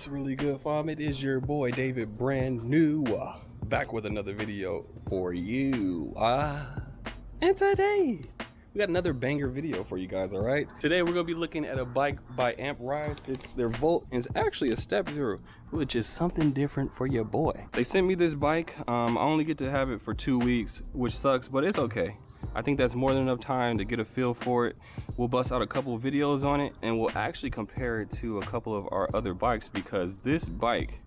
What's really good, fam? It is your boy David, brand new, back with another video for you. And today we got another banger video for you guys. All right, today we're gonna be looking at a bike by Amp Ride. It's their Volt, and it's actually a step zero, which is something different for your boy. They sent me this bike. I only get to have it for 2 weeks, which sucks, but it's okay. I think that's more than enough time to get a feel for it. We'll bust out a couple of videos on it, and we'll actually compare it to a couple of our other bikes because this bike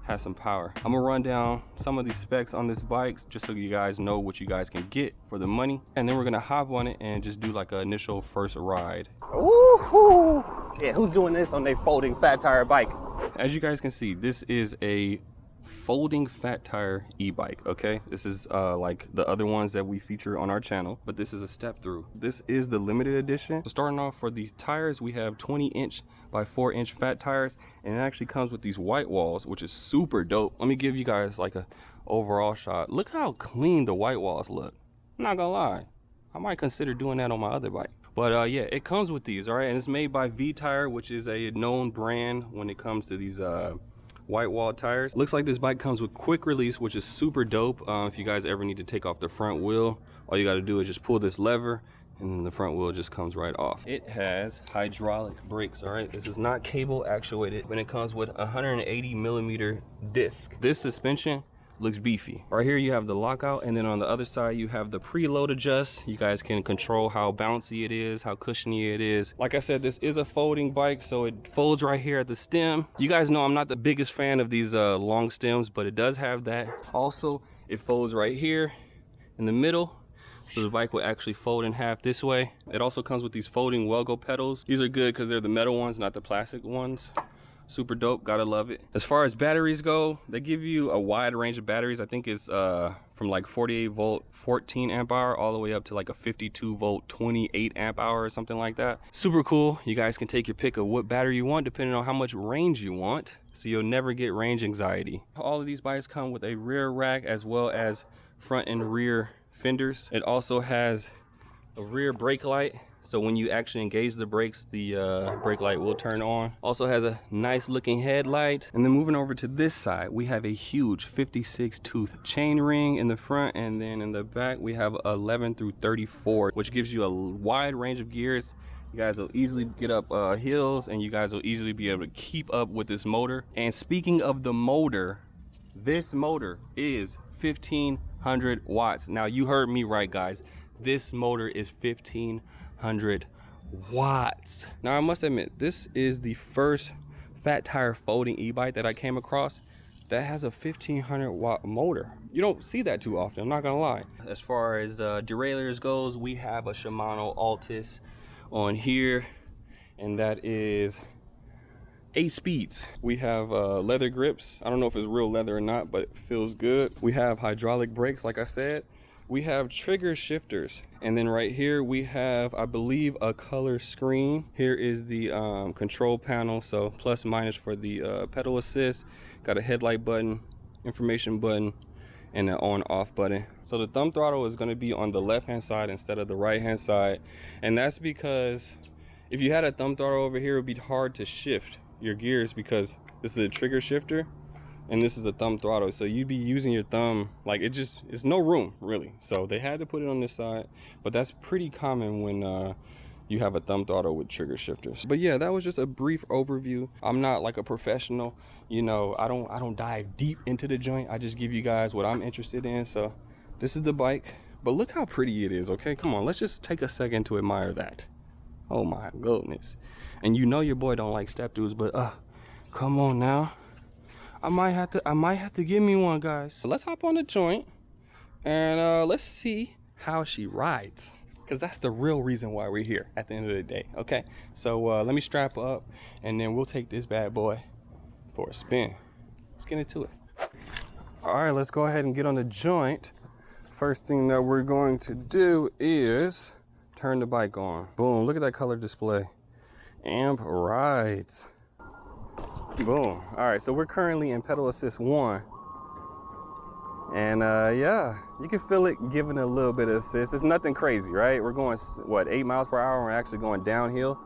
has some power. I'm gonna run down some of these specs on this bike just so you guys know what you guys can get for the money, and then we're gonna hop on it and just do like an initial first ride. Woohoo! Yeah, who's doing this on their folding fat tire bike? As you guys can see, this is a folding fat tire e-bike. Okay, this is like the other ones that we feature on our channel, but this is a step through. This is the limited edition. So starting off, for the tires, we have 20-inch by 4-inch fat tires, and it actually comes with these white walls, which is super dope. Let me give you guys like a overall shot. Look how clean the white walls look. I'm not gonna lie, I might consider doing that on my other bike. But yeah, it comes with these. All right, and it's made by V-Tire, which is a known brand when it comes to these white wall tires. Looks like this bike comes with quick release, which is super dope. If you guys ever need to take off the front wheel, all you got to do is just pull this lever and the front wheel just comes right off. It has hydraulic brakes. All right, this is not cable actuated, but it comes with 180mm disc. This suspension looks beefy. Right here you have the lockout, and then on the other side you have the preload adjust. You guys can control how bouncy it is, how cushiony it is. Like I said, this is a folding bike, so it folds right here at the stem. You guys know I'm not the biggest fan of these long stems, but it does have that. Also, it folds right here in the middle, so the bike will actually fold in half this way. It also comes with these folding Welgo pedals. These are good because they're the metal ones, not the plastic ones. Super dope, gotta love it. As far as batteries go, they give you a wide range of batteries. I think it's from like 48 volt 14 amp hour all the way up to like a 52 volt 28 amp hour or something like that. Super cool. You guys can take your pick of what battery you want depending on how much range you want, so you'll never get range anxiety. All of these bikes come with a rear rack as well as front and rear fenders. It also has a rear brake light, so when you actually engage the brakes, the brake light will turn on. Also has a nice looking headlight. And then moving over to this side, we have a huge 56 tooth chain ring in the front, and then in the back we have 11 through 34, which gives you a wide range of gears. You guys will easily get up hills, and you guys will easily be able to keep up with this motor. And speaking of the motor, this motor is 1500 watts. Now you heard me right, guys. This motor is 1500 watts. Now I must admit, this is the first fat tire folding e-bike that I came across that has a 1500 watt motor. You don't see that too often, I'm not gonna lie. As far as derailleurs goes, we have a Shimano Altis on here, and that is 8 speeds. We have leather grips. I don't know if it's real leather or not, but it feels good. We have hydraulic brakes, like I said. We have trigger shifters, and then right here we have, I believe, a color screen. Here is the control panel, so plus minus for the pedal assist. Got a headlight button, information button, and an on off button. So the thumb throttle is going to be on the left hand side instead of the right hand side, and that's because if you had a thumb throttle over here, it would be hard to shift your gears because this is a trigger shifter and this is a thumb throttle, so you'd be using your thumb like it's no room really. So they had to put it on this side, but that's pretty common when you have a thumb throttle with trigger shifters. But yeah, that was just a brief overview. I'm not like a professional, you know, I don't dive deep into the joint. I just give you guys what I'm interested in. So this is the bike, but look how pretty it is. Okay, come on, let's just take a second to admire that. Oh my goodness. And you know your boy don't like step throughs, but come on now, I might have to give me one, guys. So let's hop on the joint and let's see how she rides, because that's the real reason why we're here at the end of the day. Okay, so let me strap up and then we'll take this bad boy for a spin. Let's get into it. All right, let's go ahead and get on the joint. First thing that we're going to do is turn the bike on. Boom, look at that color display. Amp rides. Boom. All right, so we're currently in pedal assist 1, and yeah, you can feel it giving a little bit of assist. It's nothing crazy, right? We're going, what, 8 miles per hour. We're actually going downhill,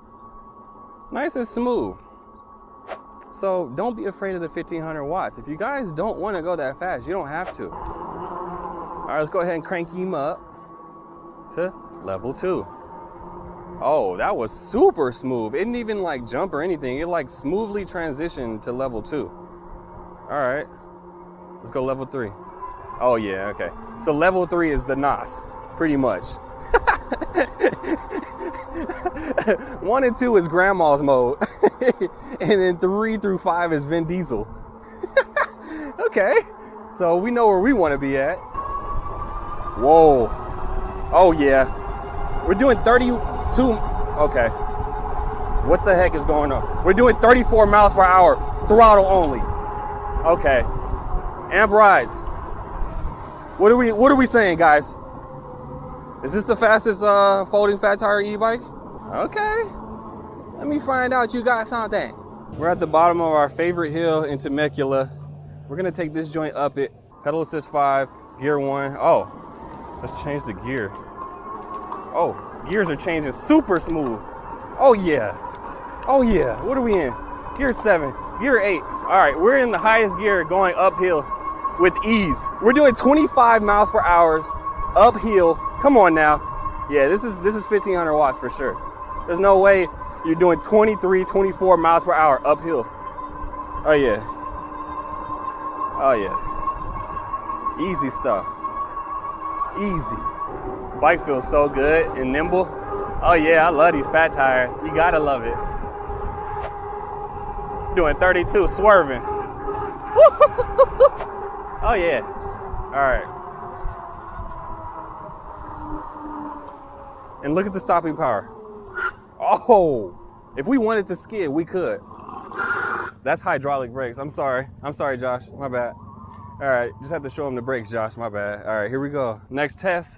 nice and smooth. So don't be afraid of the 1500 watts. If you guys don't want to go that fast, you don't have to. All right, let's go ahead and crank him up to level 2. Oh, that was super smooth. It didn't even like jump or anything. It like smoothly transitioned to level 2. All right, let's go level 3. Oh yeah, okay. So level 3 is the NOS, pretty much. 1 and 2 is grandma's mode. And then 3 through 5 is Vin Diesel. Okay, so we know where we want to be at. Whoa. Oh yeah. We're doing 32. Okay. What the heck is going on? We're doing 34 miles per hour, throttle only. Okay. Amp rides. What are we saying, guys? Is this the fastest folding fat tire e-bike? Okay. Let me find out you got something. We're at the bottom of our favorite hill in Temecula. We're gonna take this joint up it. Pedal assist 5, gear 1. Oh, let's change the gear. Oh, gears are changing super smooth. Oh yeah. Oh yeah. What are we in? Gear 7, gear 8. All right, we're in the highest gear going uphill with ease. We're doing 25 miles per hour uphill. Come on now. Yeah, this is 1500 watts for sure. There's no way you're doing 23, 24 miles per hour uphill. Oh yeah. Oh yeah. Easy stuff. Easy. Bike feels so good and nimble. Oh yeah, I love these fat tires. You gotta love it. Doing 32, swerving. Oh yeah. All right. And look at the stopping power. Oh, if we wanted to skid, we could. That's hydraulic brakes. I'm sorry, Josh, my bad. All right, just have to show him the brakes, Josh, my bad. All right, here we go. Next test,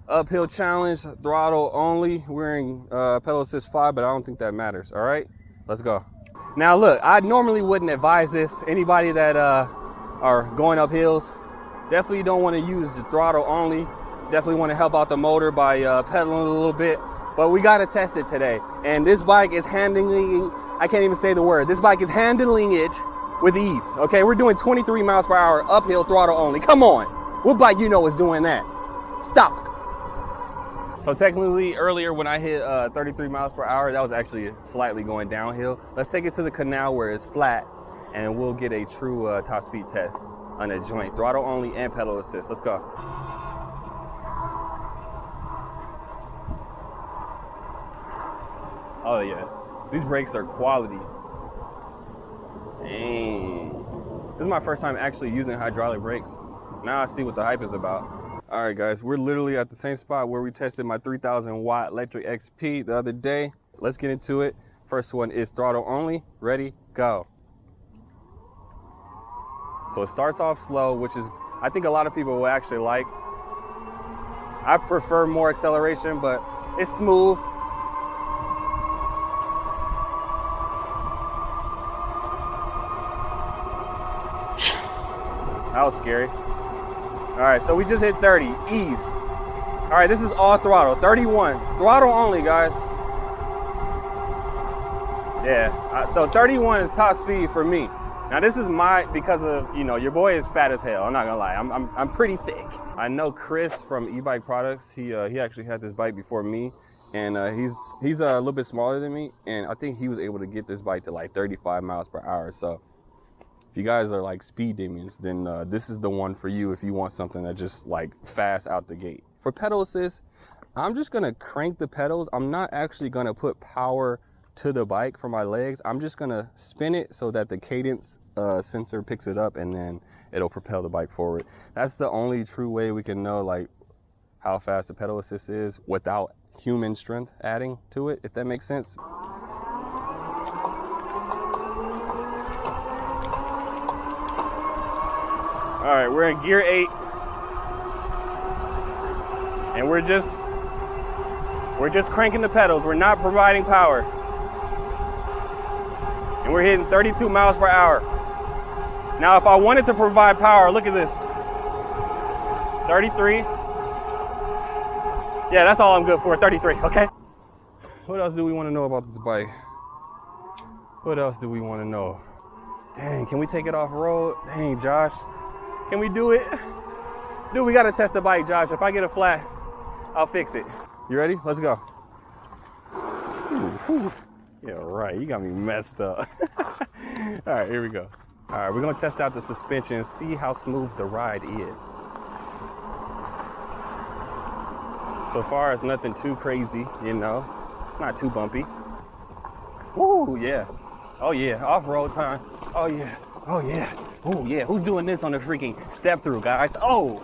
uphill challenge, throttle only. We're in pedal assist 5, but I don't think that matters. All right, let's go. Now look, I normally wouldn't advise this. Anybody that are going up hills, definitely don't want to use the throttle only. Definitely want to help out the motor by pedaling a little bit, but we got to test it today. And this bike is handling, I can't even say the word. This bike is handling it with ease. Okay, we're doing 23 miles per hour uphill throttle only. Come on, what bike you know is doing that? Stop. So technically earlier when I hit 33 miles per hour, that was actually slightly going downhill. Let's take it to the canal where it's flat and we'll get a true top speed test on a joint. Throttle only and pedal assist. Let's go. Oh yeah, these brakes are quality. Dang. This is my first time actually using hydraulic brakes. Now I see what the hype is about. All right guys, we're literally at the same spot where we tested my 3000 watt electric XP the other day. Let's get into it. First one is throttle only. Ready, go. So it starts off slow, which is, I think a lot of people will actually like. I prefer more acceleration, but it's smooth. That was scary. All right, so we just hit 30, ease. All right, this is all throttle, 31. Throttle only, guys. Yeah, so 31 is top speed for me. Now this is because of, you know, your boy is fat as hell. I'm not gonna lie, I'm pretty thick. I know Chris from e-bike products. He actually had this bike before me, and he's a little bit smaller than me, and I think he was able to get this bike to like 35 miles per hour. So if you guys are like speed demons, then this is the one for you if you want something that just like fast out the gate. For pedal assist, I'm just gonna crank the pedals. I'm not actually gonna put power to the bike for my legs. I'm just gonna spin it so that the cadence sensor picks it up and then it'll propel the bike forward. That's the only true way we can know like how fast the pedal assist is without human strength adding to it, if that makes sense. All right, we're in gear 8, and we're just cranking the pedals. We're not providing power, and we're hitting 32 miles per hour. Now, if I wanted to provide power, look at this, 33. Yeah, that's all I'm good for, 33. Okay. What else do we want to know about this bike? What else do we want to know? Dang, can we take it off road? Dang, Josh. Can we do it? Dude, we gotta test the bike, Josh. If I get a flat, I'll fix it. You ready? Let's go. Ooh. Yeah, right. You got me messed up. All right, here we go. All right, we're gonna test out the suspension, see how smooth the ride is. So far, it's nothing too crazy, you know. It's not too bumpy. Woo, yeah. Oh yeah, off-road time. Oh yeah, oh yeah, oh yeah. Who's doing this on the freaking step through, guys? Oh,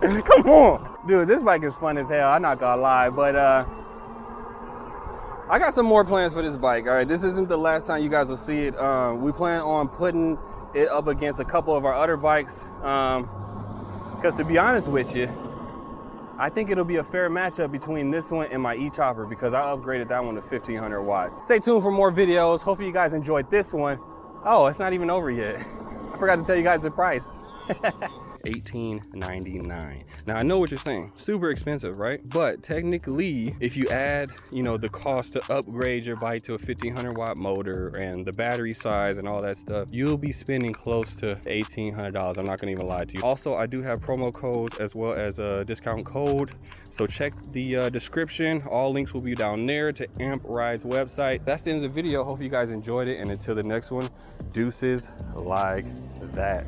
come on. Dude, this bike is fun as hell, I'm not gonna lie, but I got some more plans for this bike, all right? This isn't the last time you guys will see it. We plan on putting it up against a couple of our other bikes, because to be honest with you, I think it'll be a fair matchup between this one and my e-chopper because I upgraded that one to 1500 watts. Stay tuned for more videos. Hopefully you guys enjoyed this one. Oh, it's not even over yet. I forgot to tell you guys the price. $18.99. Now I know what you're saying, super expensive, right? But technically, if you add, you know, the cost to upgrade your bike to a 1500 watt motor and the battery size and all that stuff, you'll be spending close to $1,800. I'm not gonna even lie to you. Also, I do have promo codes as well as a discount code, so check the description. All links will be down there to Amp Ride's website. That's the end of the video. Hope you guys enjoyed it, and until the next one, deuces like that.